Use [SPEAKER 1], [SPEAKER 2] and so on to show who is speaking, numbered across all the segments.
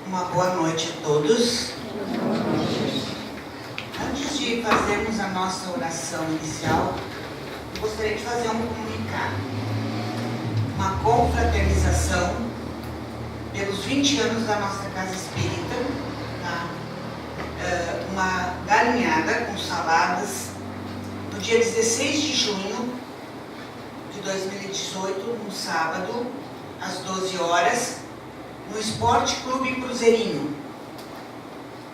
[SPEAKER 1] Uma boa noite a todos. Antes de fazermos a nossa oração inicial, eu gostaria de fazer um comunicado. Uma confraternização pelos 20 anos da nossa Casa Espírita, tá? Uma galinhada com saladas, no dia 16 de junho de 2018, no sábado, às 12 horas, no Esporte Clube Cruzeirinho.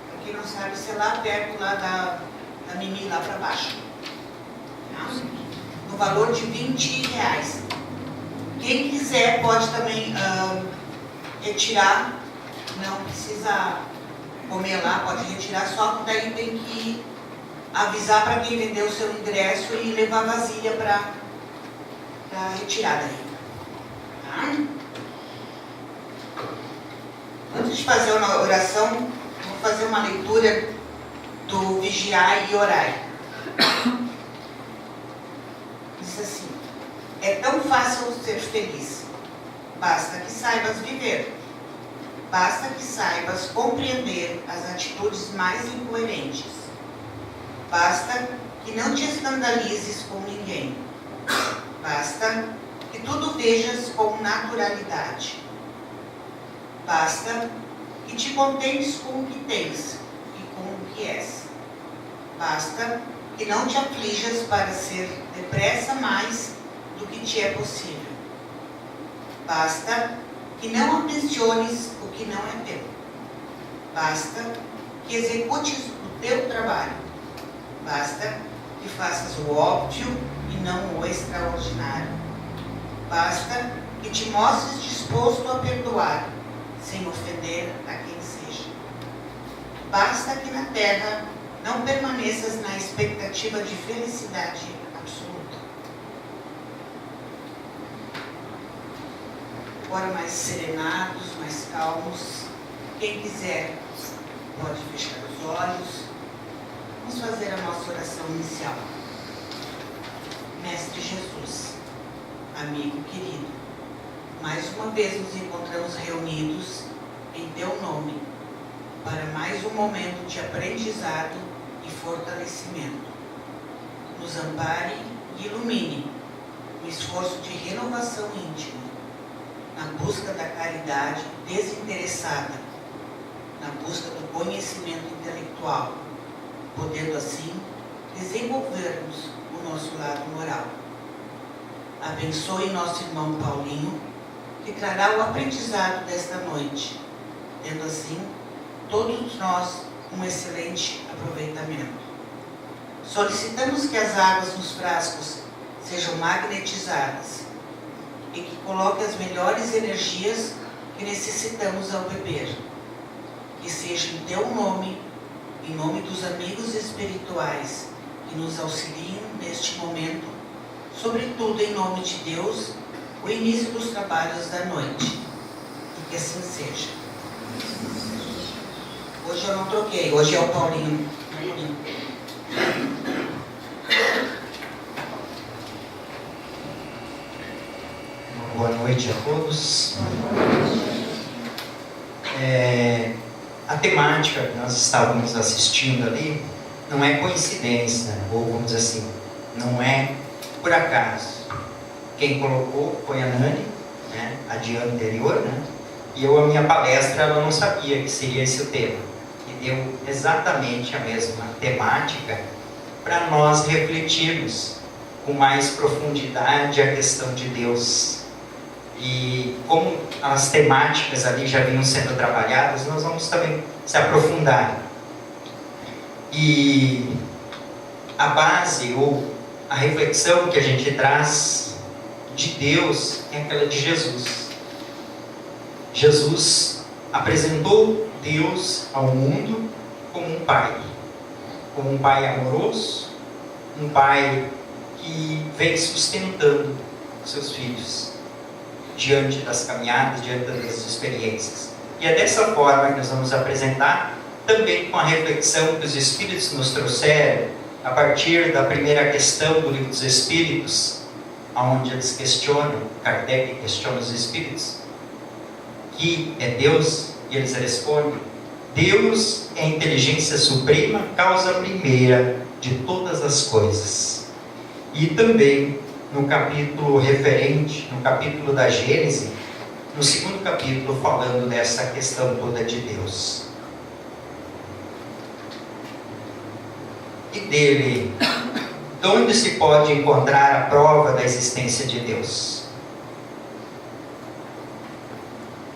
[SPEAKER 1] Para quem não sabe, isso é lá perto lá da Mimi, lá para baixo. Tá? No valor de R$20. Quem quiser pode também retirar, não precisa comer lá, pode retirar, só que daí tem que avisar para quem vendeu o seu ingresso e levar vasilha para retirada aí. Tá? Antes de fazer uma oração, vou fazer uma leitura do Vigiai e Orai. Diz assim: é tão fácil ser feliz, basta que saibas viver, basta que saibas compreender as atitudes mais incoerentes, basta que não te escandalizes com ninguém, basta que tudo vejas com naturalidade. Basta que te contentes com o que tens e com o que és. Basta que não te aflijas para ser depressa mais do que te é possível. Basta que não ambiciones o que não é teu. Basta que executes o teu trabalho. Basta que faças o óbvio e não o extraordinário. Basta que te mostres disposto a perdoar, sem ofender a quem seja. Basta que na terra não permaneças na expectativa de felicidade absoluta. Agora mais serenados, mais calmos. Quem quiser pode fechar os olhos. Vamos fazer a nossa oração inicial. Mestre Jesus, amigo querido, mais uma vez nos encontramos reunidos em Teu nome para mais um momento de aprendizado e fortalecimento. Nos ampare e ilumine no esforço de renovação íntima, na busca da caridade desinteressada, na busca do conhecimento intelectual, podendo assim desenvolvermos o nosso lado moral. Abençoe nosso irmão Paulinho, que trará o aprendizado desta noite, tendo assim todos nós um excelente aproveitamento. Solicitamos que as águas nos frascos sejam magnetizadas e que coloque as melhores energias que necessitamos ao beber. Que seja em Teu nome, em nome dos amigos espirituais que nos auxiliam neste momento, sobretudo em nome de Deus, o início dos trabalhos da noite. E que assim seja. Hoje eu não troquei, hoje é o Paulinho.
[SPEAKER 2] Boa noite a todos. A temática que nós estávamos assistindo ali não é coincidência, ou vamos dizer assim, não é por acaso. Quem colocou foi a Nani, né, a dia anterior, né? E a minha palestra, ela não sabia que seria esse o tema. E deu exatamente a mesma temática para nós refletirmos com mais profundidade a questão de Deus. E como as temáticas ali já vinham sendo trabalhadas, nós vamos também se aprofundar. E a base ou a reflexão que a gente traz de Deus é aquela de Jesus. Jesus apresentou Deus ao mundo como um pai amoroso, um pai que vem sustentando seus filhos diante das caminhadas, diante das experiências. E é dessa forma que nós vamos apresentar, também com a reflexão que os Espíritos nos trouxeram, a partir da primeira questão do Livro dos Espíritos, onde eles questionam, Kardec questiona os Espíritos, que é Deus E eles respondem: Deus é a inteligência suprema, causa primeira de todas as coisas. E também no capítulo referente, no capítulo da Gênesis, no segundo capítulo, falando dessa questão toda de Deus. E dele, de onde se pode encontrar a prova da existência de Deus?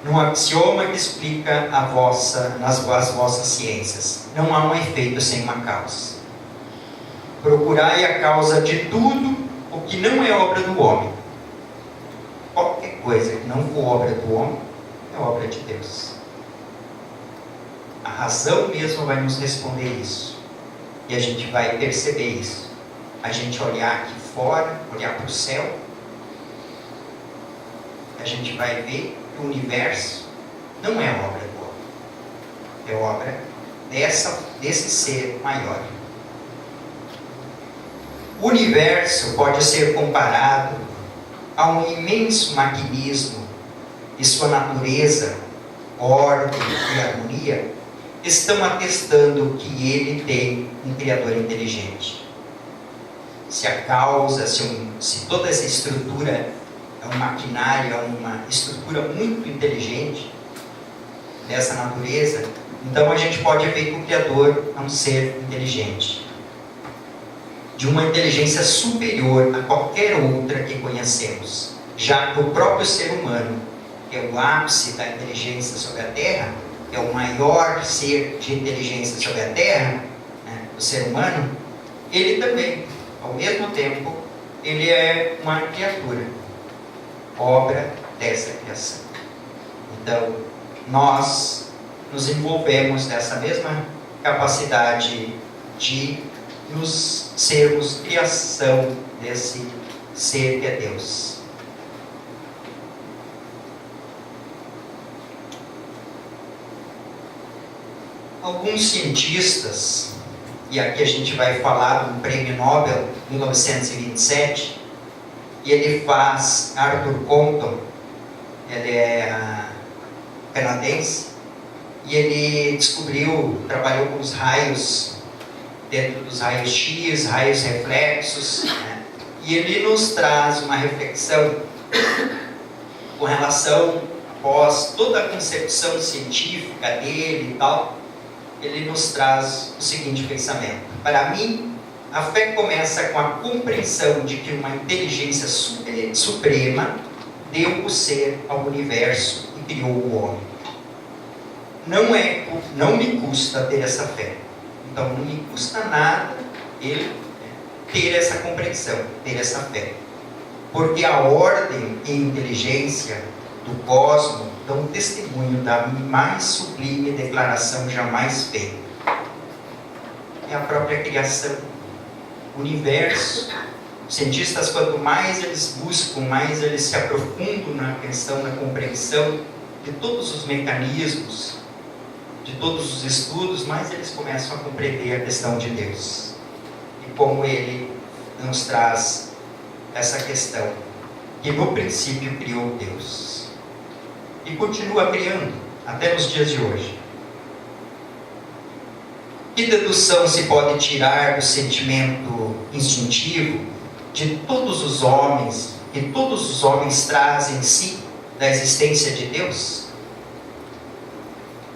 [SPEAKER 2] Num axioma que explica as vossas ciências: não há um efeito sem uma causa. Procurai a causa de tudo o que não é obra do homem. Qualquer coisa que não for obra do homem é obra de Deus. A razão mesmo vai nos responder isso. E a gente vai perceber isso. A gente olhar aqui fora, olhar para o céu, a gente vai ver que o universo não é obra do homem. É obra desse ser maior. O universo pode ser comparado a um imenso maquinismo e sua natureza, ordem e harmonia estão atestando que ele tem um Criador inteligente. Se a causa, se toda essa estrutura é um maquinário, é uma estrutura muito inteligente dessa natureza, então a gente pode ver que o Criador é um ser inteligente, de uma inteligência superior a qualquer outra que conhecemos, já que o próprio ser humano, que é o ápice da inteligência sobre a Terra, que é o maior ser de inteligência sobre a Terra, né, o ser humano, ele também, ao mesmo tempo, ele é uma criatura, obra dessa criação. Então, nós nos envolvemos nessa mesma capacidade de nos sermos criação desse ser que é Deus. Alguns cientistas, e aqui a gente vai falar do Prêmio Nobel 1927, e ele faz, Arthur Compton, ele é canadense, e ele trabalhou com os raios, dentro dos raios X, raios reflexos, né? E ele nos traz uma reflexão com relação, após toda a concepção científica dele e tal, ele nos traz o seguinte pensamento: para mim, a fé começa com a compreensão de que uma inteligência suprema deu o ser ao universo e criou o homem. Não me custa ter essa fé. Então não me custa nada ele ter essa compreensão, ter essa fé. Porque a ordem e inteligência do cosmos dão testemunho da mais sublime declaração jamais feita. É a própria criação, o universo. Os cientistas, quanto mais eles buscam, mais eles se aprofundam na questão da compreensão de todos os mecanismos, de todos os estudos, mais eles começam a compreender a questão de Deus. E como ele nos traz essa questão, que no princípio criou Deus. E continua criando, até nos dias de hoje. Que dedução se pode tirar do sentimento instintivo de todos os homens, que todos os homens trazem em si, da existência de Deus?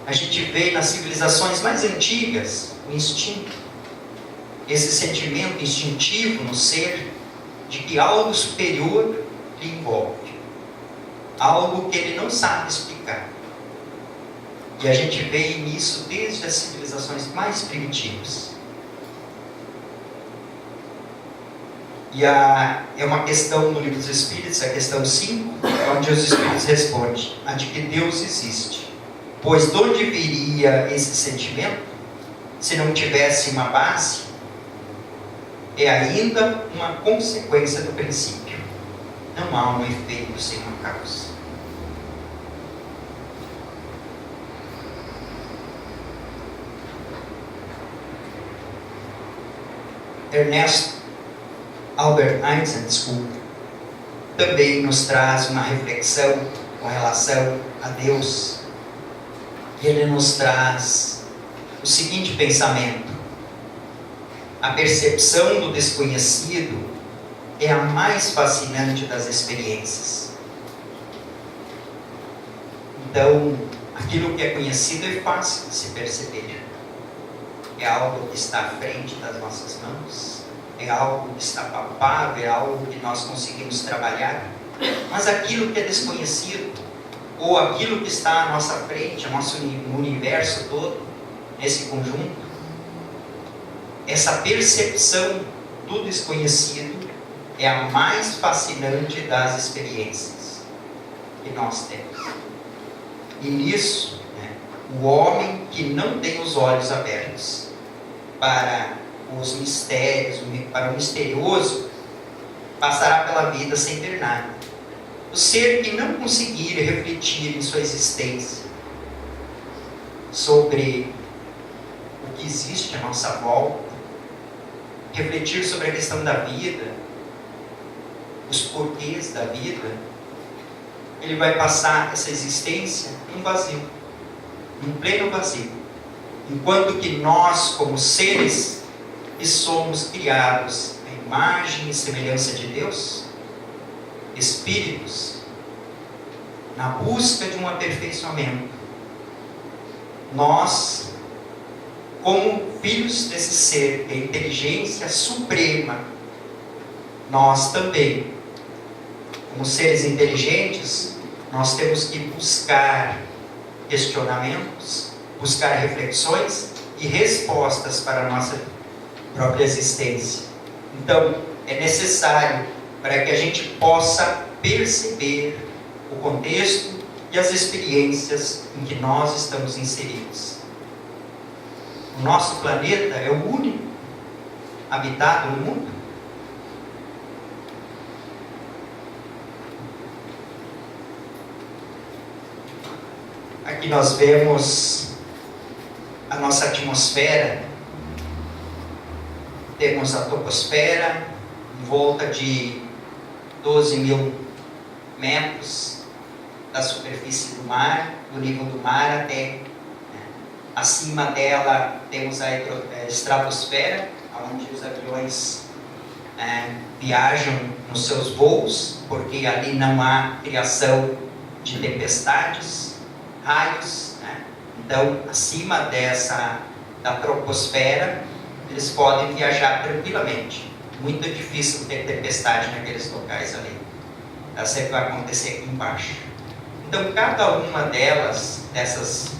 [SPEAKER 2] A gente vê nas civilizações mais antigas o instinto, esse sentimento instintivo no ser de que algo superior lhe envolve, algo que ele não sabe explicar. E a gente vê nisso desde as civilizações mais primitivas. E é uma questão no Livro dos Espíritos, a questão 5, onde os Espíritos respondem: a de que Deus existe. Pois de onde viria esse sentimento, se não tivesse uma base? É ainda uma consequência do princípio. Não há um efeito sem uma causa. Albert Einstein, também nos traz uma reflexão com relação a Deus. ele nos traz o seguinte pensamento: a percepção do desconhecido é a mais fascinante das experiências. Então, aquilo que é conhecido é fácil de se perceber. É algo que está à frente das nossas mãos, é algo que está palpável, é algo que nós conseguimos trabalhar. Mas aquilo que é desconhecido, ou aquilo que está à nossa frente, o nosso universo todo, nesse conjunto, essa percepção do desconhecido é a mais fascinante das experiências que nós temos. E nisso, o homem que não tem os olhos abertos para os mistérios, para o misterioso, passará pela vida sem ver nada. O ser que não conseguir refletir em sua existência sobre o que existe à nossa volta, refletir sobre a questão da vida, os porquês da vida, ele vai passar essa existência num vazio, num pleno vazio. Enquanto que nós, como seres que somos criados à imagem e semelhança de Deus, espíritos, na busca de um aperfeiçoamento, nós, como filhos desse ser, de inteligência suprema, nós também, como seres inteligentes, nós temos que buscar questionamentos, buscar reflexões e respostas para a nossa própria existência. Então, é necessário para que a gente possa perceber o contexto e as experiências em que nós estamos inseridos. O nosso planeta é o único habitado no mundo. Aqui nós vemos a nossa atmosfera. Temos a troposfera em volta de 12 mil metros da superfície do mar, do nível do mar até, acima dela temos a estratosfera, onde os aviões viajam nos seus voos, porque ali não há criação de tempestades, raios, Então, acima da troposfera, eles podem viajar tranquilamente. Muito difícil ter tempestade naqueles locais ali. Ela sempre vai acontecer aqui embaixo. Então, cada uma dessas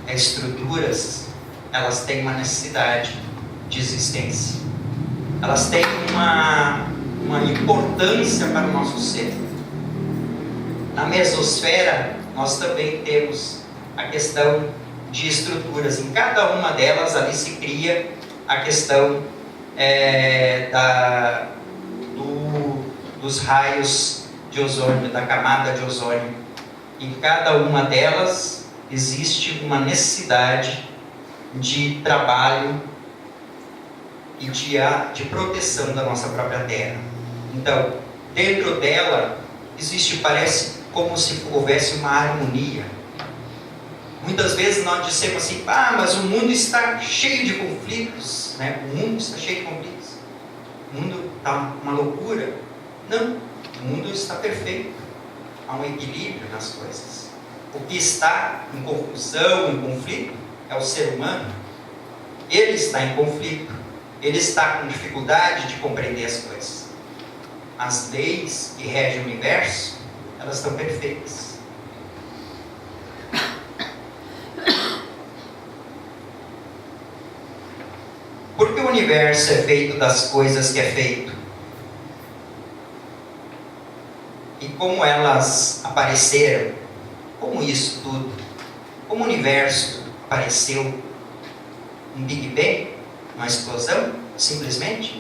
[SPEAKER 2] estruturas, elas têm uma necessidade de existência. Elas têm uma importância para o nosso ser. Na mesosfera, nós também temos a questão de estruturas. Em cada uma delas, ali se cria a questão dos raios de ozônio, da camada de ozônio. Em cada uma delas existe uma necessidade de trabalho e de proteção da nossa própria Terra. Então, dentro dela parece como se houvesse uma harmonia. Muitas vezes nós dissemos assim: mas o mundo está cheio de conflitos, O mundo está cheio de conflitos. O mundo está uma loucura. Não, o mundo está perfeito. Há um equilíbrio nas coisas. O que está em confusão, em conflito, é o ser humano. Ele está em conflito. Ele está com dificuldade de compreender as coisas. As leis que regem o universo, elas estão perfeitas. Por que o universo é feito das coisas que é feito? E como elas apareceram? Como isso tudo? Como o universo apareceu? Um Big Bang? Uma explosão? Simplesmente?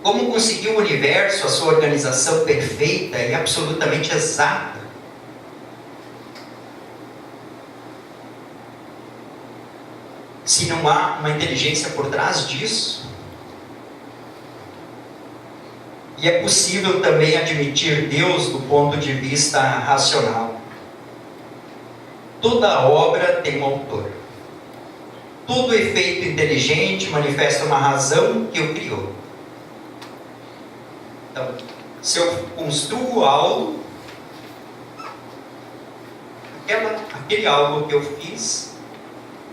[SPEAKER 2] Como conseguiu o universo a sua organização perfeita e absolutamente exata? Se não há uma inteligência por trás disso? E é possível também admitir Deus do ponto de vista racional. Toda obra tem um autor. Todo efeito inteligente manifesta uma razão que o criou. Então, se eu construo algo, aquele algo que eu fiz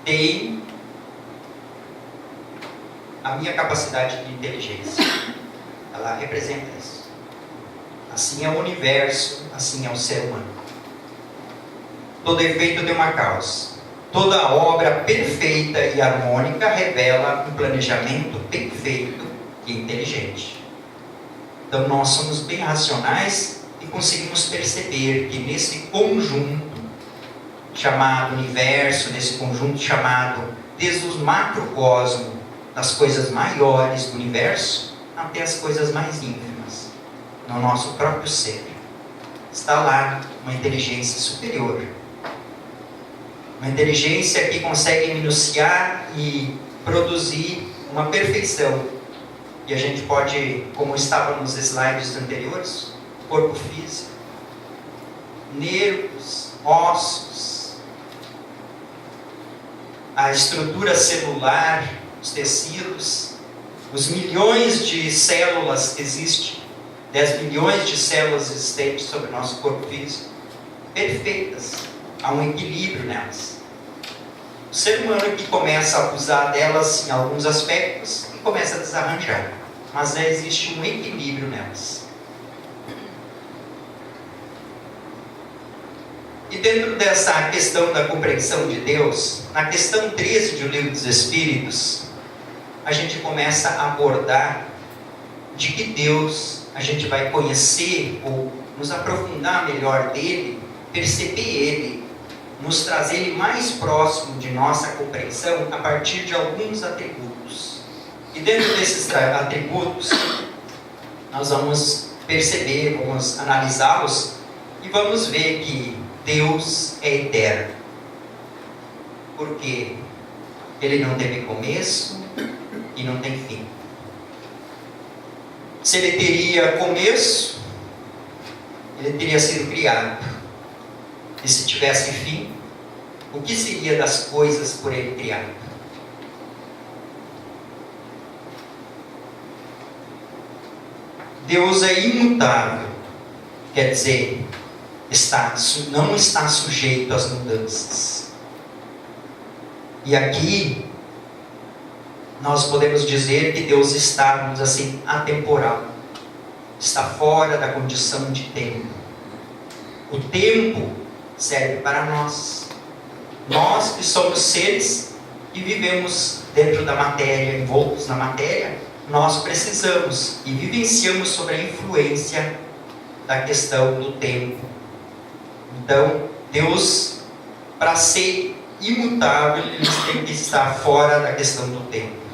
[SPEAKER 2] tem a minha capacidade de inteligência. Ela representa isso. Assim é o universo, assim é o ser humano. Todo efeito tem uma causa. Toda obra perfeita e harmônica revela um planejamento bem feito e inteligente. Então nós somos bem racionais e conseguimos perceber que nesse conjunto chamado universo, nesse conjunto chamado desde os macrocosmos, das coisas maiores do universo, até as coisas mais ínfimas, no nosso próprio ser, está lá uma inteligência superior. Uma inteligência que consegue minuciar e produzir uma perfeição. E a gente pode, como estava nos slides anteriores, corpo físico, nervos, ossos, a estrutura celular, os tecidos, os milhões de células que existem, 10 milhões de células existentes sobre o nosso corpo físico, perfeitas, há um equilíbrio nelas. O ser humano que começa a abusar delas em alguns aspectos e começa a desarranjar, mas existe um equilíbrio nelas. E dentro dessa questão da compreensão de Deus, na questão 13 do Livro dos Espíritos, a gente começa a abordar de que Deus a gente vai conhecer ou nos aprofundar melhor dele, perceber ele, nos trazer ele mais próximo de nossa compreensão a partir de alguns atributos. E dentro desses atributos, nós vamos perceber, vamos analisá-los e vamos ver que Deus é eterno. Porque ele não teve começo e não tem fim. Se ele teria começo, ele teria sido criado. E se tivesse fim, o que seria das coisas por ele criado? Deus é imutável, quer dizer, não está sujeito às mudanças. E aqui nós podemos dizer que Deus está, vamos dizer assim, atemporal. Está fora da condição de tempo. O tempo serve para nós. Nós que somos seres que vivemos dentro da matéria, envoltos na matéria, nós precisamos e vivenciamos sobre a influência da questão do tempo. Então, Deus, para ser imutável, ele tem que estar fora da questão do tempo.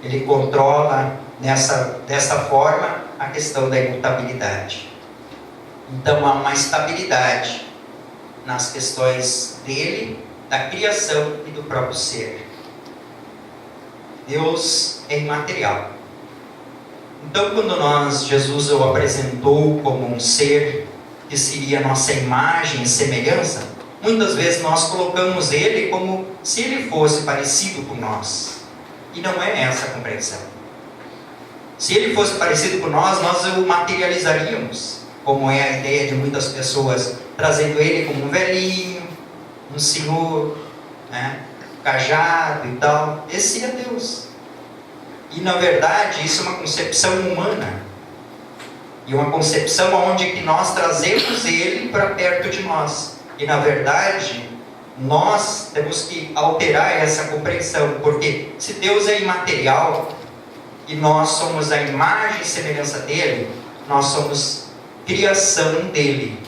[SPEAKER 2] Ele controla dessa forma a questão da imutabilidade. Então há uma estabilidade nas questões dele, da criação e do próprio ser. Deus é imaterial. Então quando Jesus o apresentou como um ser que seria nossa imagem e semelhança, muitas vezes nós colocamos ele como se ele fosse parecido com nós. E não é essa a compreensão. Se ele fosse parecido com nós o materializaríamos, como é a ideia de muitas pessoas, trazendo ele como um velhinho, um senhor, cajado e tal. Esse é Deus. E na verdade isso é uma concepção humana. E uma concepção onde que nós trazemos ele para perto de nós. E na verdade, nós temos que alterar essa compreensão, porque se Deus é imaterial e nós somos a imagem e semelhança dele, nós somos criação dele.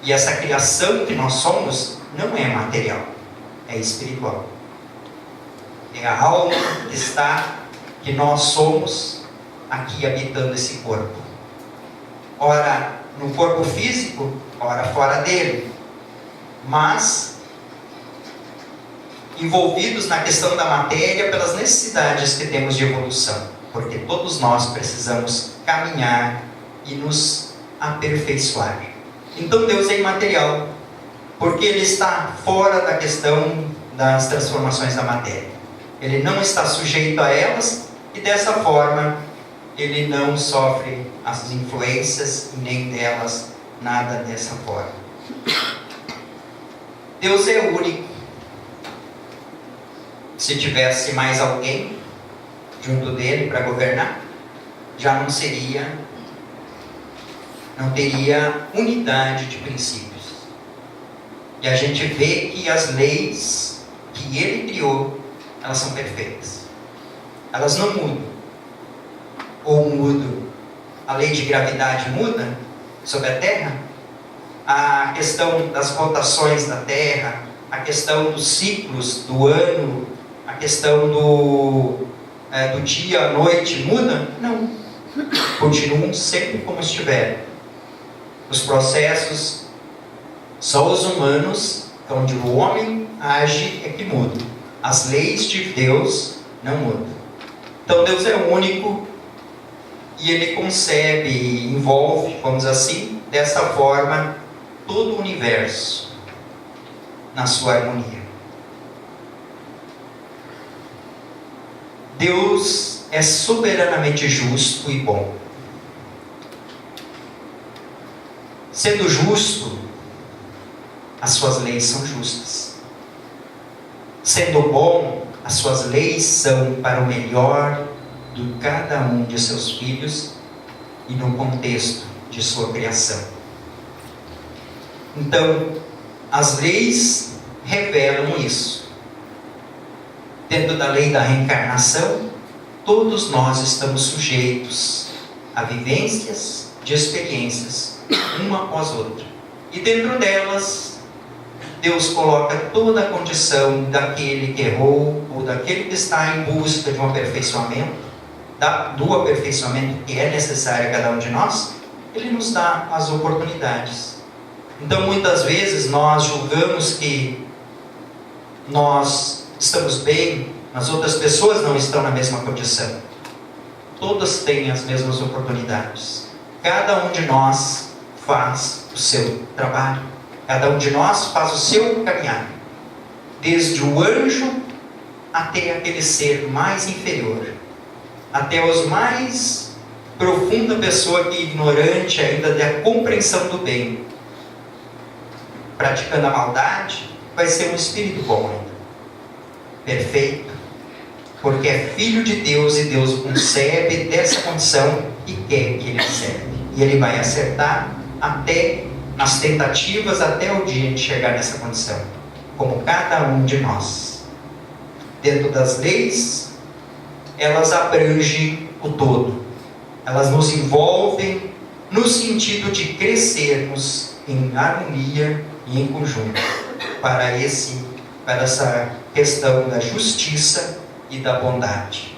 [SPEAKER 2] E essa criação que nós somos não é material, é espiritual. É a alma que nós somos aqui habitando esse corpo. Ora no corpo físico, ora fora dele. Mas envolvidos na questão da matéria pelas necessidades que temos de evolução, porque todos nós precisamos caminhar e nos aperfeiçoar. Então Deus é imaterial, porque ele está fora da questão das transformações da matéria. Ele não está sujeito a elas e dessa forma ele não sofre as influências e nem delas nada dessa forma. Deus é único. Se tivesse mais alguém junto dele para governar, já não teria unidade de princípios. E a gente vê que as leis que ele criou, elas são perfeitas. Elas não mudam. Ou mudam. A lei de gravidade muda sobre a Terra. A questão das rotações da Terra, a questão dos ciclos do ano, a questão do dia à noite muda? Não. Continuam sempre como estiveram. Os processos, só os humanos, onde o homem age, é que mudam. As leis de Deus não mudam. Então Deus é único e Ele concebe e envolve, vamos assim, dessa forma, todo o universo na sua harmonia. Deus é soberanamente justo e bom. Sendo justo, as suas leis são justas. Sendo bom, as suas leis são para o melhor de cada um de seus filhos e no contexto de sua criação. Então, as leis revelam isso. Dentro da lei da reencarnação, todos nós estamos sujeitos a vivências de experiências, uma após outra. E dentro delas, Deus coloca toda a condição daquele que errou ou daquele que está em busca de um aperfeiçoamento, do aperfeiçoamento que é necessário a cada um de nós. Ele nos dá as oportunidades. Então, muitas vezes, nós julgamos que nós estamos bem, mas outras pessoas não estão na mesma condição. Todas têm as mesmas oportunidades. Cada um de nós faz o seu trabalho. Cada um de nós faz o seu caminhar. Desde o anjo até aquele ser mais inferior. Até os mais profunda pessoa que é ignorante ainda da compreensão do bem. Praticando a maldade, vai ser um espírito bom ainda. Perfeito. Porque é filho de Deus e Deus o concebe dessa condição e quer que ele acerte. E ele vai acertar até nas tentativas, até o dia de chegar nessa condição. Como cada um de nós. Dentro das leis, elas abrangem o todo. Elas nos envolvem no sentido de crescermos em harmonia e em conjunto. Para essa questão da justiça e da bondade.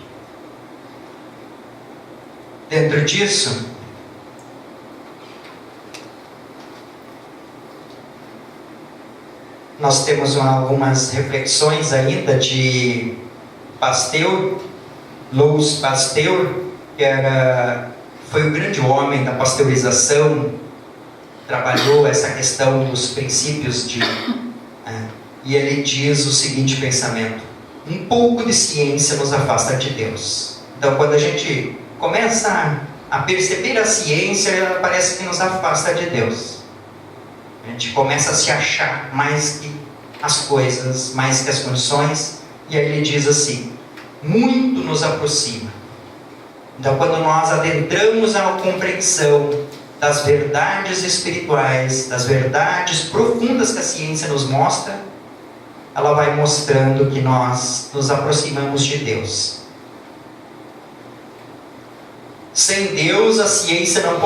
[SPEAKER 2] Dentro disso, nós temos algumas reflexões ainda de Pasteur, Louis Pasteur, que foi o grande homem da pasteurização, trabalhou essa questão dos princípios e ele diz o seguinte pensamento: um pouco de ciência nos afasta de Deus. Então, quando a gente começa a perceber a ciência, parece que nos afasta de Deus. A gente começa a se achar mais que as coisas, mais que as condições, e aí ele diz assim: muito nos aproxima. Então, quando nós adentramos a compreensão das verdades espirituais, das verdades profundas que a ciência nos mostra, ela vai mostrando que nós nos aproximamos de Deus. Sem Deus, a ciência não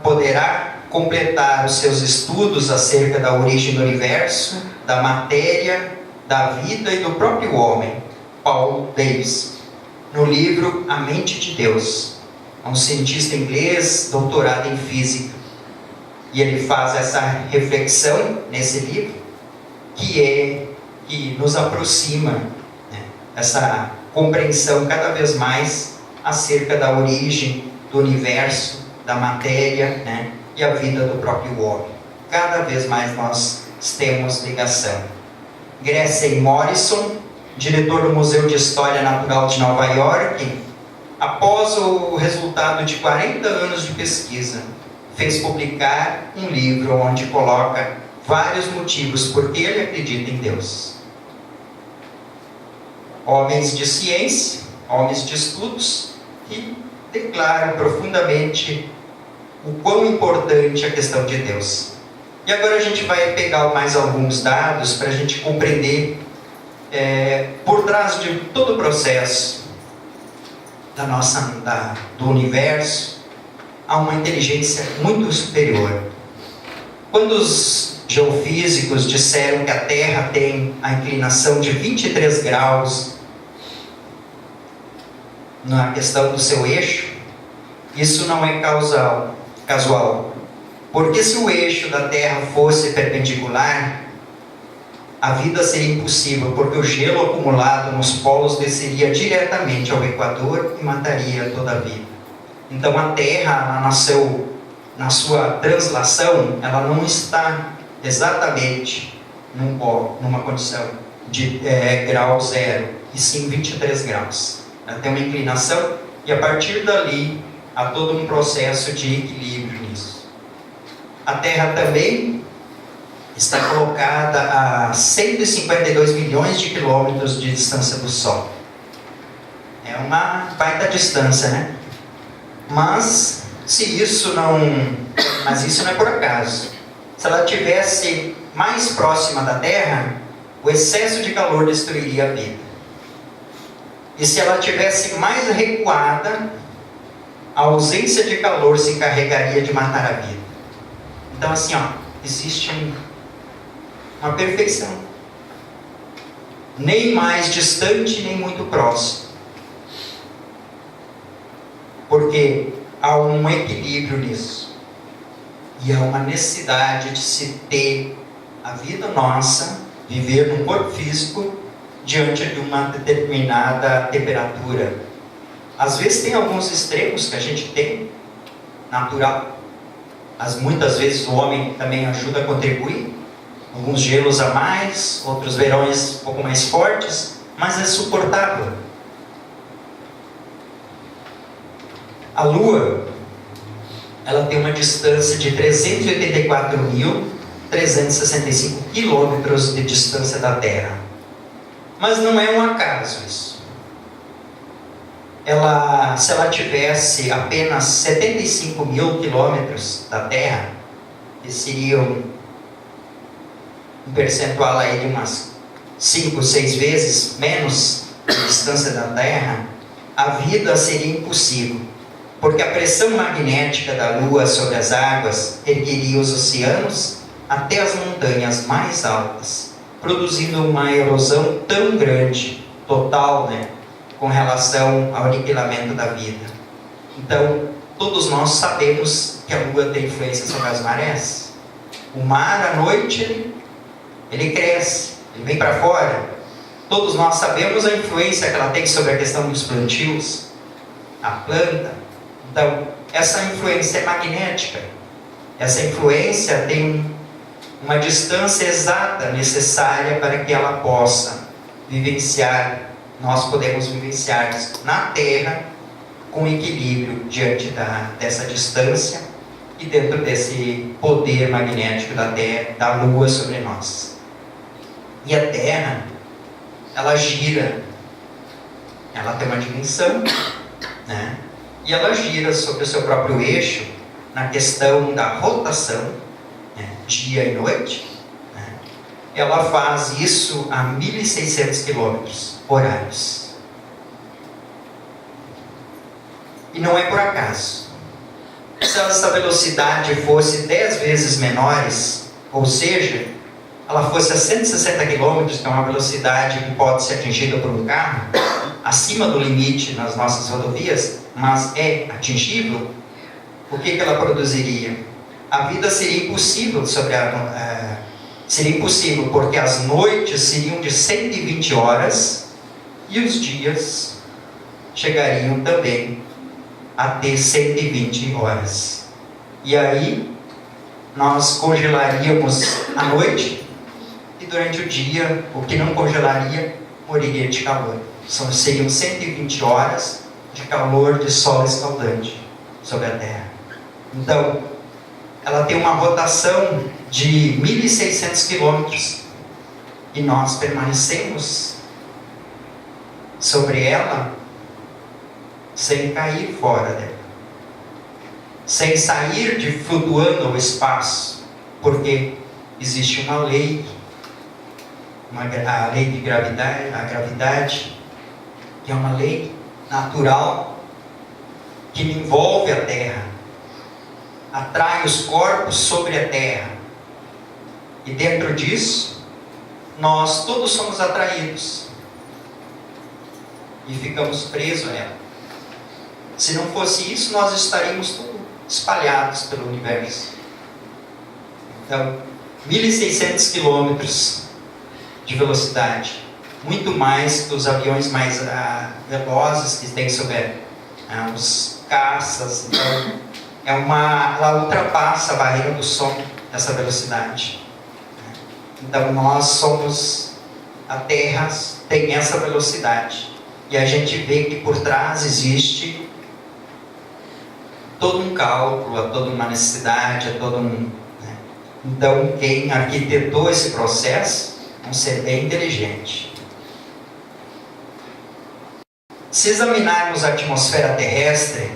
[SPEAKER 2] poderá completar os seus estudos acerca da origem do universo, da matéria, da vida e do próprio homem. Paul Davies, no livro A Mente de Deus, é um cientista inglês doutorado em física, e ele faz essa reflexão nesse livro, que nos aproxima, né, essa compreensão cada vez mais acerca da origem do universo, da matéria, né, e a vida do próprio homem. Cada vez mais nós temos ligação. Gressel Morrison, diretor do Museu de História Natural de Nova York, após o resultado de 40 anos de pesquisa, fez publicar um livro onde coloca vários motivos por que ele acredita em Deus. Homens de ciência, homens de estudos, que declaram profundamente o quão importante é a questão de Deus. E agora a gente vai pegar mais alguns dados para a gente compreender por trás de todo o processo do universo, há uma inteligência muito superior. Quando os geofísicos disseram que a Terra tem a inclinação de 23 graus na questão do seu eixo, isso não é casual. Porque se o eixo da Terra fosse perpendicular, a vida seria impossível, porque o gelo acumulado nos polos desceria diretamente ao Equador e mataria toda a vida. Então a Terra, na sua translação, ela não está exatamente numa condição de grau zero, e sim 23 graus. Ela tem uma inclinação, e a partir dali há todo um processo de equilíbrio nisso. A Terra também está colocada a 152 milhões de quilômetros de distância do Sol. É uma baita distância, né? Mas isso não é por acaso. Se ela estivesse mais próxima da Terra, o excesso de calor destruiria a vida. E se ela estivesse mais recuada, a ausência de calor se encarregaria de matar a vida. Então assim, existe uma perfeição. Nem mais distante, nem muito próximo. Porque há um equilíbrio nisso. E há uma necessidade de se ter a vida nossa, viver num corpo físico, diante de uma determinada temperatura. Às vezes tem alguns extremos que a gente tem, natural. Muitas vezes o homem também ajuda a contribuir. Alguns gelos a mais, outros verões um pouco mais fortes, mas é suportável. A Lua, ela tem uma distância de 384.365 quilômetros de distância da Terra. Mas não é um acaso isso. Se ela tivesse apenas 75 mil quilômetros da Terra, que seriam um percentual aí de umas 5, 6 vezes menos a distância da Terra, a vida seria impossível. Porque a pressão magnética da Lua sobre as águas ergueria os oceanos até as montanhas mais altas, produzindo uma erosão tão grande, total, com relação ao aniquilamento da vida. Então, todos nós sabemos que a Lua tem influência sobre as marés. O mar, à noite, ele cresce, ele vem para fora. Todos nós sabemos a influência que ela tem sobre a questão dos plantios, a planta. Então, essa influência é magnética. Essa influência tem uma distância exata necessária para que ela possa vivenciar. Nós podemos vivenciar na Terra com equilíbrio diante dessa distância e dentro desse poder magnético da Terra, da Lua sobre nós. E a Terra, ela gira, ela tem uma dimensão, e ela gira sobre o seu próprio eixo na questão da rotação, dia e noite. Ela faz isso a 1.600 quilômetros horários. E não é por acaso. Se essa velocidade fosse 10 vezes menores, ou seja, ela fosse a 160 km, que é uma velocidade que pode ser atingida por um carro, acima do limite nas nossas rodovias, mas é atingível, o que ela produziria? A vida seria impossível seria impossível, porque as noites seriam de 120 horas e os dias chegariam também a ter 120 horas. E aí nós congelaríamos a noite durante o dia, o que não congelaria, moriria de calor. Seriam 120 horas de calor de sol escaldante sobre a Terra. Então, ela tem uma rotação de 1.600 quilômetros e nós permanecemos sobre ela sem cair fora dela, sem sair de flutuando ao espaço, porque existe uma lei, a lei de gravidade, a gravidade, que é uma lei natural que envolve a Terra, atrai os corpos sobre a Terra, e dentro disso nós todos somos atraídos e ficamos presos a ela. Se não fosse isso, nós estaríamos todos espalhados pelo universo. Então, 1.600 quilômetros de velocidade, muito mais que os aviões mais velozes que tem sobre os caças. Então, ela ultrapassa a barreira do som, essa velocidade. Então, nós somos, a Terra tem essa velocidade, e a gente vê que por trás existe todo um cálculo, toda uma necessidade, Então, quem arquitetou esse processo é um ser bem inteligente. Se examinarmos a atmosfera terrestre,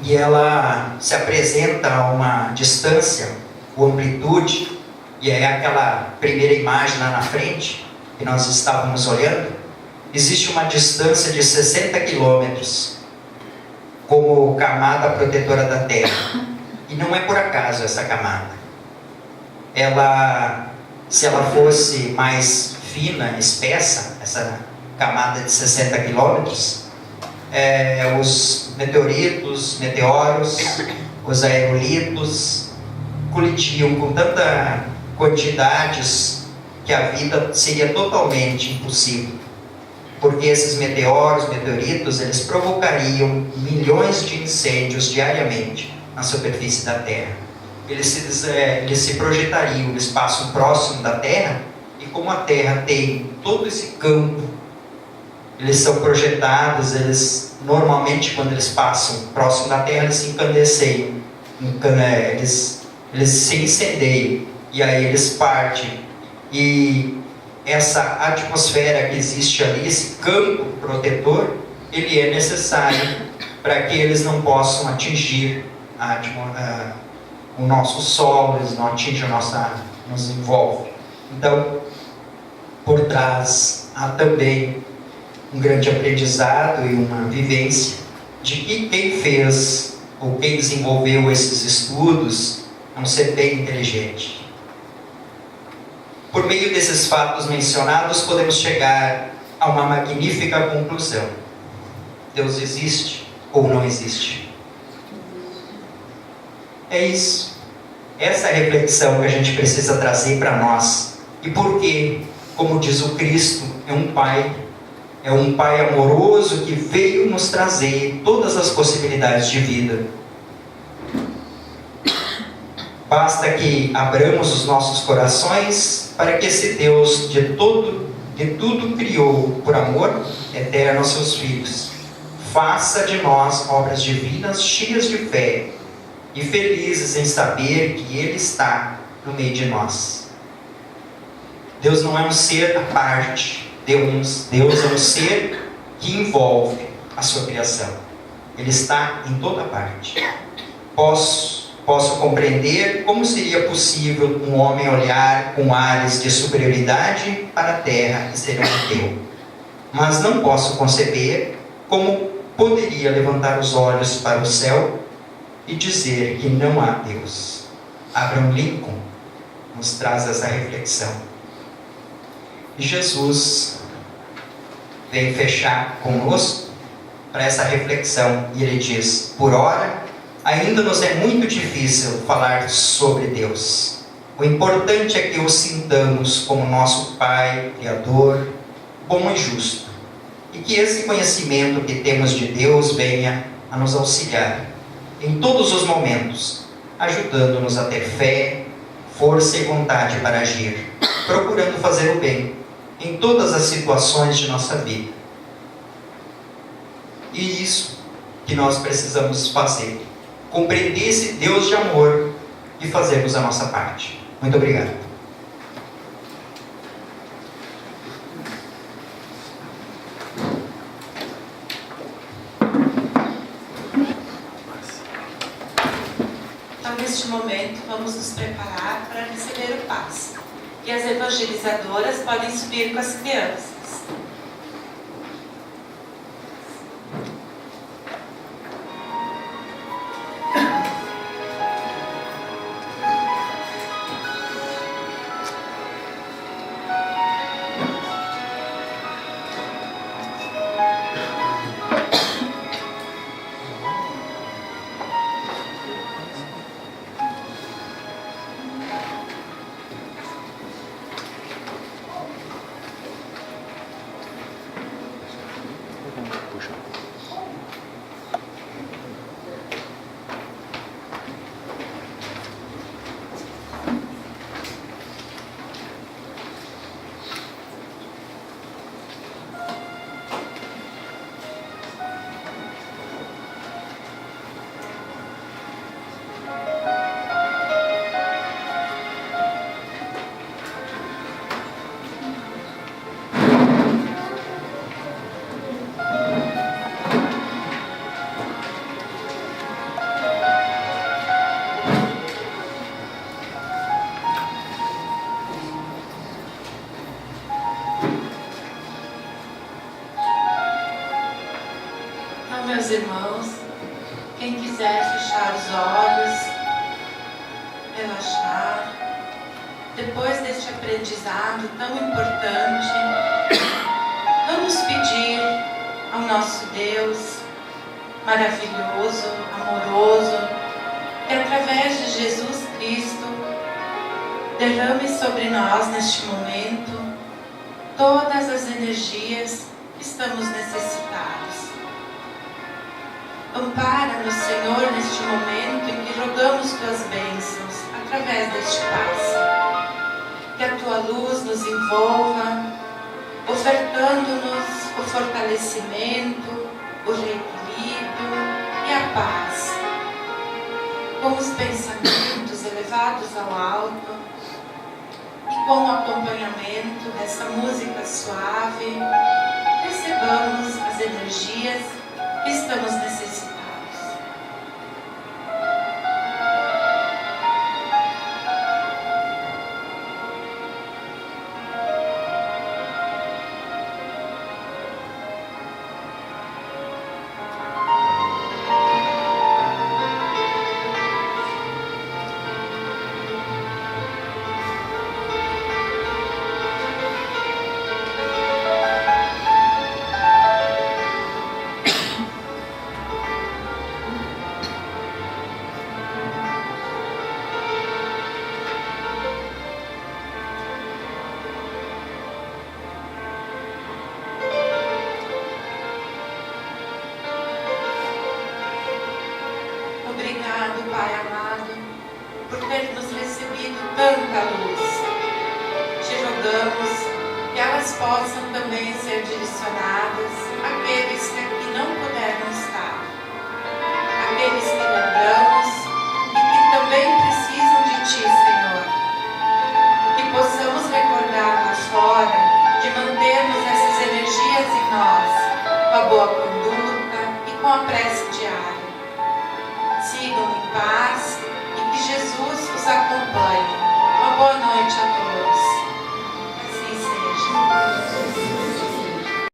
[SPEAKER 2] e ela se apresenta a uma distância, ou amplitude, e é aquela primeira imagem lá na frente, que nós estávamos olhando, existe uma distância de 60 quilômetros, como camada protetora da Terra. E não é por acaso essa camada. Se ela fosse mais fina, espessa, essa camada de 60 quilômetros, os meteoritos, meteoros, os aerolitos colidiam com tanta quantidades que a vida seria totalmente impossível. Porque esses meteoritos, eles provocariam milhões de incêndios diariamente na superfície da Terra. Eles se projetariam no espaço próximo da Terra, e como a Terra tem todo esse campo, eles são projetados, normalmente quando eles passam próximo da Terra, eles se incandesceiam, eles se incendeiam, e aí eles partem. E essa atmosfera que existe ali, esse campo protetor, ele é necessário para que eles não possam atingir o nosso solo, eles não atingem nos envolve. Então, por trás há também um grande aprendizado e uma vivência de que quem fez ou quem desenvolveu esses estudos é um ser bem inteligente. Por meio desses fatos mencionados, podemos chegar a uma magnífica conclusão: Deus existe ou não existe? É isso. Essa é a reflexão que a gente precisa trazer para nós. E por quê? Como diz o Cristo, é um Pai amoroso que veio nos trazer todas as possibilidades de vida. Basta que abramos os nossos corações para que esse Deus de tudo criou por amor eterno aos seus filhos. Faça de nós obras divinas cheias de fé e felizes em saber que Ele está no meio de nós. Deus não é um ser à parte. Deus é um ser que envolve a sua criação. Ele está em toda parte. Posso compreender como seria possível um homem olhar com ares de superioridade para a terra e ser um ateu. Mas não posso conceber como poderia levantar os olhos para o céu e dizer que não há Deus. Abraham Lincoln nos traz essa reflexão. E Jesus vem fechar conosco para essa reflexão, e ele diz: por ora, ainda nos é muito difícil falar sobre Deus. O importante é que o sintamos como nosso Pai, Criador, bom e justo, e que esse conhecimento que temos de Deus venha a nos auxiliar em todos os momentos, ajudando-nos a ter fé, força e vontade para agir, procurando fazer o bem em todas as situações de nossa vida. E isso que nós precisamos fazer, compreender esse Deus de amor e fazermos a nossa parte. Muito obrigado.
[SPEAKER 3] Então, neste momento, vamos nos preparar para receber o passe. E as evangelizadoras podem subir com as crianças. Meus irmãos, quem quiser fechar os olhos, relaxar, depois deste aprendizado tão importante, vamos pedir ao nosso Deus maravilhoso, amoroso, que através de Jesus Cristo derrame sobre nós neste momento todas as energias que estamos necessitados. Ampara-nos, Senhor, neste momento em que rogamos Tuas bênçãos através deste passe. Que a Tua luz nos envolva, ofertando-nos o fortalecimento, o reequilíbrio e a paz. Com os pensamentos elevados ao alto e com o acompanhamento dessa música suave, recebamos as energias que estamos necessitados. Obrigado, Pai amado, por ter nos recebido tanta luz. Te rogamos que elas possam também ser direcionadas àqueles que aqui não puderam estar, àqueles que lembramos e que também precisam de Ti, Senhor. Que possamos recordar lá fora de mantermos essas energias em nós, com a boa conduta e com a prece diária. Sigam em paz